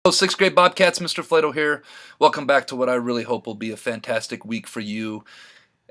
Hello, sixth grade Bobcats, Mr. Flato here. Welcome back to what I really hope will be a fantastic week for you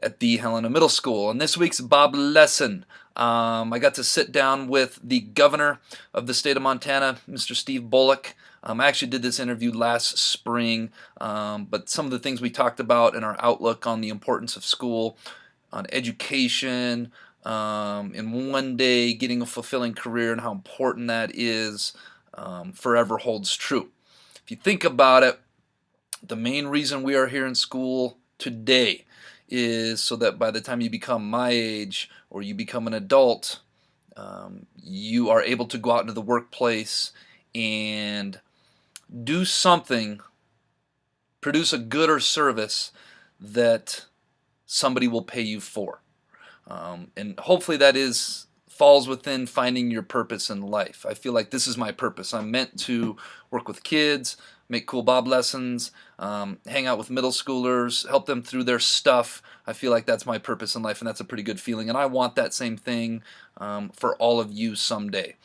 at the Helena Middle School. And this week's B.O.B Lesson, I got to sit down with the governor of the state of Montana, Mr. Steve Bullock. I actually did this interview last spring, but some of the things we talked about and our outlook on the importance of school, on education, in one day getting a fulfilling career and how important that is, forever holds true. If you think about it, the main reason we are here in school today is so that by the time you become my age or you become an adult, you are able to go out into the workplace and do something, produce a good or service that somebody will pay you for. And hopefully that falls within finding your purpose in life. I feel like this is my purpose. I'm meant to work with kids, make cool B.O.B lessons, hang out with middle schoolers, help them through their stuff. I feel like that's my purpose in life, and that's a pretty good feeling. And I want that same thing for all of you someday.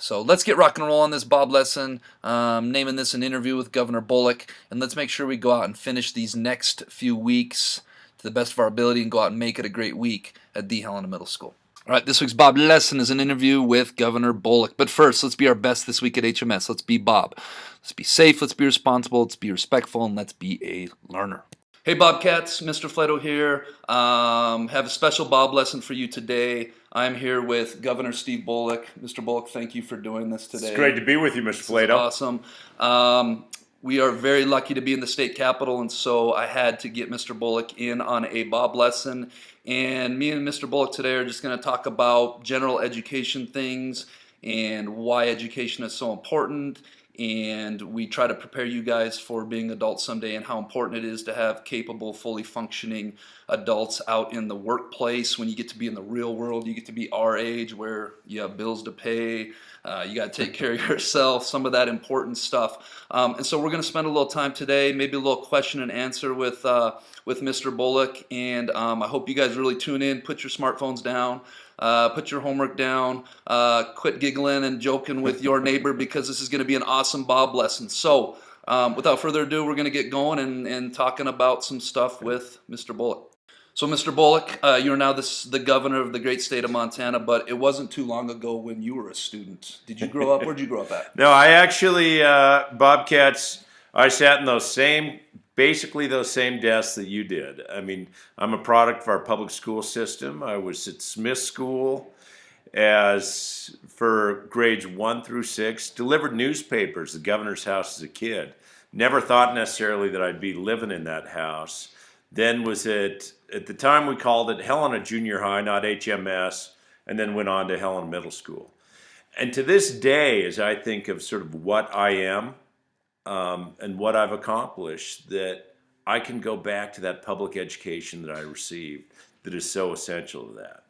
So let's get rock and roll on this B.O.B lesson, naming this an interview with Governor Bullock, and let's make sure we go out and finish these next few weeks to the best of our ability and go out and make it a great week at the Helena Middle School. All right, this week's B.O.B lesson is an interview with Governor Bullock. But first, let's be our best this week at HMS. Let's be B.O.B. Let's be safe, let's be responsible, let's be respectful, and let's be a learner. Hey Bobcats, Mr. Flato here. Have a special B.O.B lesson for you today. I'm here with Governor Steve Bullock. Mr. Bullock, thank you for doing this today. It's great to be with you, Mr. Flato. Awesome. We are very lucky to be in the state capitol, and so I had to get Mr. Bullock in on a B.O.B lesson. And me and Mr. Bullock today are just going to talk about general education things and why education is so important. And we try to prepare you guys for being adults someday and how important it is to have capable, fully functioning adults out in the workplace. When you get to be in the real world, you get to be our age where you have bills to pay, you got to take care of yourself, some of that important stuff. And so we're going to spend a little time today, maybe a little question and answer with Mr. Bullock. And I hope you guys really tune in, put your smartphones down. Put your homework down, quit giggling and joking with your neighbor because this is going to be an awesome B.O.B lesson. So without further ado, we're going to get going and talking about some stuff with Mr. Bullock. So Mr. Bullock, you're now the governor of the great state of Montana, but it wasn't too long ago when you were a student. Did you grow up? Where'd you grow up at? No, I actually, Bobcats, I sat in basically those same desks that you did. I mean, I'm a product of our public school system. I was at Smith School for grades 1 through 6, delivered newspapers, the governor's house as a kid. Never thought necessarily that I'd be living in that house. Then was at the time we called it Helena Junior High, not HMS, and then went on to Helena Middle School. And to this day, as I think of sort of what I am, and what I've accomplished, that I can go back to that public education that I received that is so essential to that.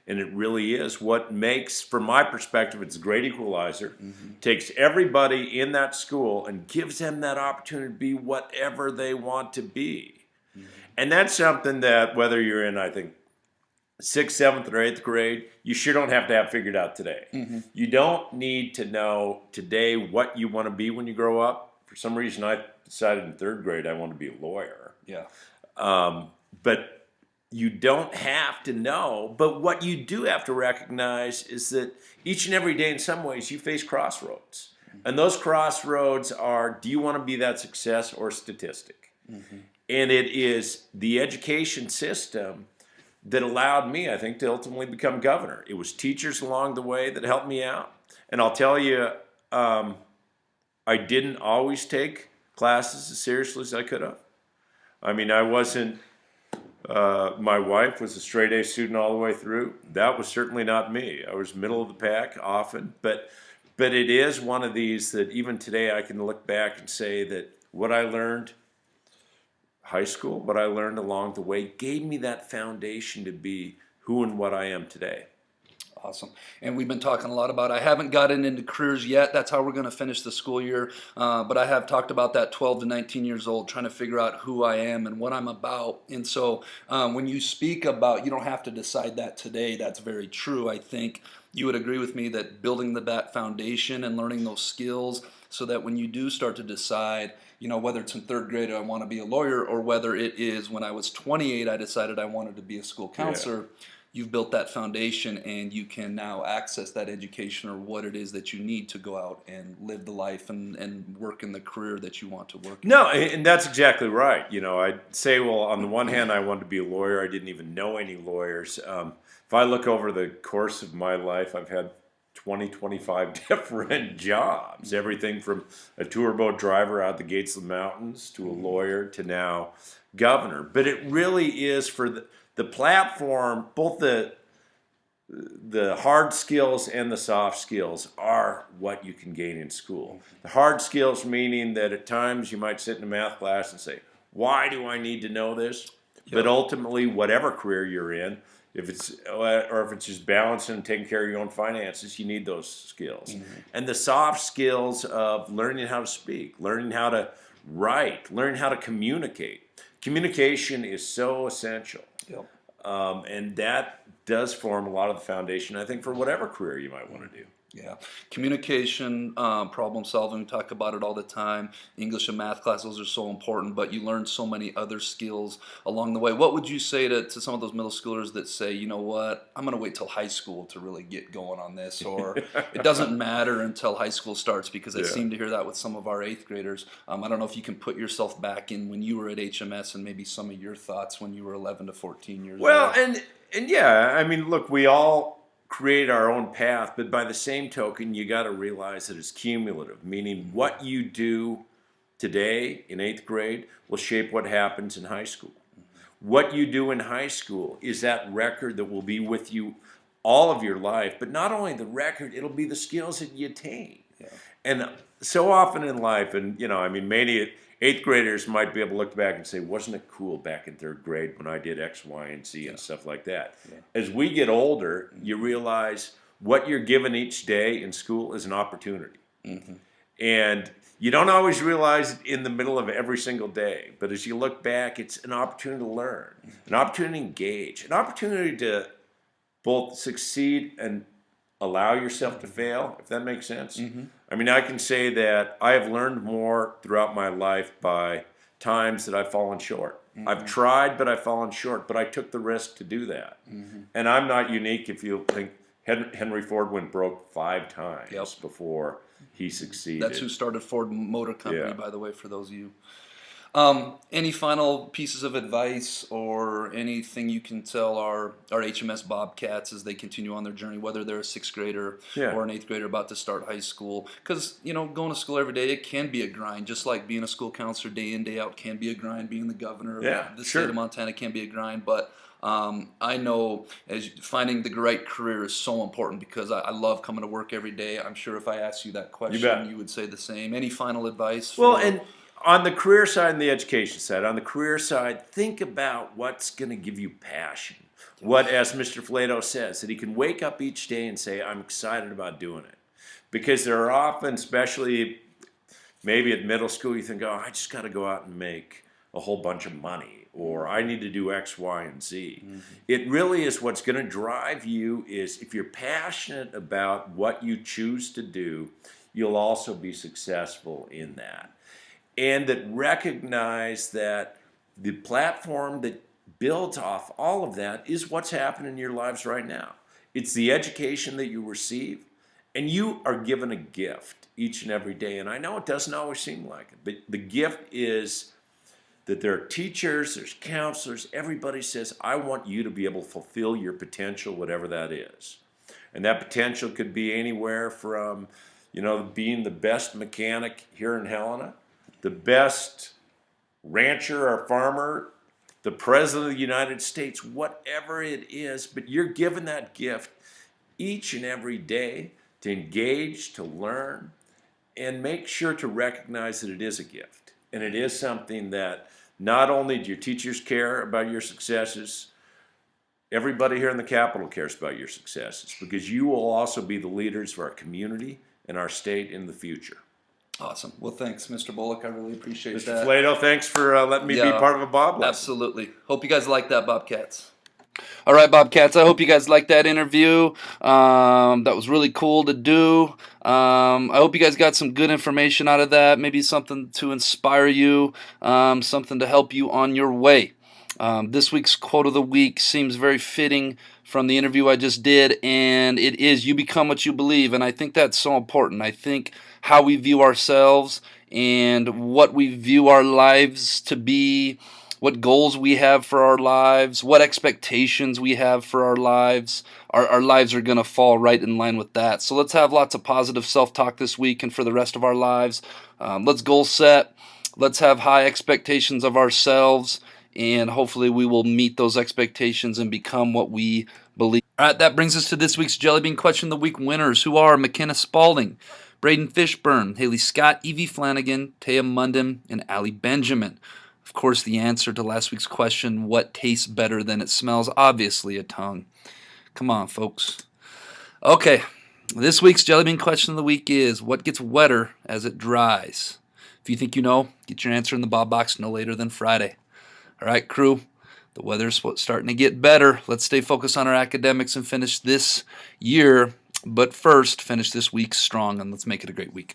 And it really is what makes, from my perspective, it's a great equalizer. Takes everybody in that school and gives them that opportunity to be whatever they want to be. And that's something that whether you're in, I think, 6th, 7th, or 8th grade, you sure don't have to have figured out today. You don't need to know today what you want to be when you grow up. For some reason, I decided in 3rd grade I want to be a lawyer. Yeah. But you don't have to know. But what you do have to recognize is that each and every day, in some ways, you face crossroads. And those crossroads are, do you want to be that success or statistic? And it is the education system that allowed me, I think, to ultimately become governor. It was teachers along the way that helped me out. And I'll tell you, I didn't always take classes as seriously as I could have. I mean, I wasn't, my wife was a straight A student all the way through. That was certainly not me. I was middle of the pack often, but it is one of these that even today I can look back and say that what I learned high school, what I learned along the way gave me that foundation to be who and what I am today. Awesome. And we've been talking a lot about, I haven't gotten into careers yet. That's how we're going to finish the school year. But I have talked about that 12 to 19 years old, trying to figure out who I am and what I'm about. And so when you speak about, you don't have to decide that today. That's very true. I think you would agree with me that building that foundation and learning those skills, so that when you do start to decide, whether it's in third grade I want to be a lawyer, or whether it is when I was 28 I decided I wanted to be a school counselor, you've built that foundation and you can now access that education or what it is that you need to go out and live the life and work in the career that you want to work in. No, and that's exactly right. I'd say, well, on the one hand, I wanted to be a lawyer. I didn't even know any lawyers. If I look over the course of my life, I've had 20, 25 different jobs, everything from a tour boat driver out the gates of the mountains to a lawyer to now governor. But it really is for the platform, both the hard skills and the soft skills are what you can gain in school. The hard skills meaning that at times you might sit in a math class and say, why do I need to know this? Yep. But ultimately, whatever career you're in, if it's just balancing and taking care of your own finances, you need those skills. Mm-hmm. And the soft skills of learning how to speak, learning how to write, learning how to communicate. Communication is so essential. Yep. And that does form a lot of the foundation, I think, for whatever career you might want to do. Yeah. Communication, problem solving, we talk about it all the time. English and math classes are so important, but you learn so many other skills along the way. What would you say to some of those middle schoolers that say, you know what, I'm going to wait till high school to really get going on this, or it doesn't matter until high school starts? Because I seem to hear that with some of our 8th graders. I don't know if you can put yourself back in when you were at HMS and maybe some of your thoughts when you were 11 to 14 years old. Well, and yeah, I mean, look, we all create our own path, but by the same token, you got to realize that it's cumulative, meaning what you do today in 8th grade will shape what happens in high school. What you do in high school is that record that will be with you all of your life, but not only the record, it'll be the skills that you attain. Yeah. And so often in life, and many 8th graders might be able to look back and say, wasn't it cool back in 3rd grade when I did X, Y, and Z and stuff like that? Yeah. As we get older, you realize what you're given each day in school is an opportunity. Mm-hmm. And you don't always realize it in the middle of every single day, but as you look back, it's an opportunity to learn, an opportunity to engage, an opportunity to both succeed and allow yourself to fail, if that makes sense. Mm-hmm. I can say that I have learned more throughout my life by times that I've fallen short. Mm-hmm. I've tried, but I've fallen short, but I took the risk to do that. Mm-hmm. And I'm not unique. If you think Henry Ford went broke 5 times before he succeeded. That's who started Ford Motor Company, by the way, for those of you. Any final pieces of advice or anything you can tell our HMS Bobcats as they continue on their journey, whether they're a 6th grader or an 8th grader about to start high school? Because, going to school every day, it can be a grind, just like being a school counselor day in, day out can be a grind. Being the governor of the state of Montana can be a grind. But I know finding the right career is so important because I love coming to work every day. I'm sure if I asked you that question, you would say the same. Any final advice? On the career side and the education side, on the career side, think about what's going to give you passion. What, as Mr. Flato says, that he can wake up each day and say, I'm excited about doing it. Because there are often, especially maybe at middle school, you think, I just got to go out and make a whole bunch of money, or I need to do X, Y, and Z. Mm-hmm. It really is what's going to drive you is if you're passionate about what you choose to do, you'll also be successful in that. And that recognize that the platform that builds off all of that is what's happening in your lives right now. It's the education that you receive, and you are given a gift each and every day. And I know it doesn't always seem like it, but the gift is that there are teachers, there's counselors, everybody says, I want you to be able to fulfill your potential, whatever that is. And that potential could be anywhere from, being the best mechanic here in Helena, the best rancher or farmer, the president of the United States, whatever it is, but you're given that gift each and every day to engage, to learn, and make sure to recognize that it is a gift. And it is something that not only do your teachers care about your successes, everybody here in the Capitol cares about your successes, because you will also be the leaders of our community and our state in the future. Awesome. Well, thanks, Mr. Bullock. I really appreciate Mr. that. Flato, thanks for letting me be part of a Bob Lesson. Absolutely. Hope you guys like that, Bobcats. All right, Bobcats, I hope you guys liked that interview. That was really cool to do. I hope you guys got some good information out of that, maybe something to inspire you, something to help you on your way. This week's quote of the week seems very fitting from the interview I just did, and it is, "You become what you believe." And I think that's so important. I think how we view ourselves and what we view our lives to be, what goals we have for our lives, what expectations we have for our lives, our lives are going to fall right in line with that. So let's have lots of positive self-talk this week and for the rest of our lives. Let's goal set. Let's have high expectations of ourselves, and hopefully we will meet those expectations and become what we believe. All right, that brings us to this week's JellyBean Question of the Week winners, who are McKenna Spalding, Braden Fishburne, Haley Scott, Evie Flanagan, Taya Munden, and Allie Benjamin. Of course, the answer to last week's question, what tastes better than it smells? Obviously, a tongue. Come on, folks. Okay, this week's JellyBean Question of the Week is, what gets wetter as it dries? If you think you know, get your answer in the Bob box no later than Friday. All right, crew, the weather's starting to get better. Let's stay focused on our academics and finish this year. But first, finish this week strong, and let's make it a great week.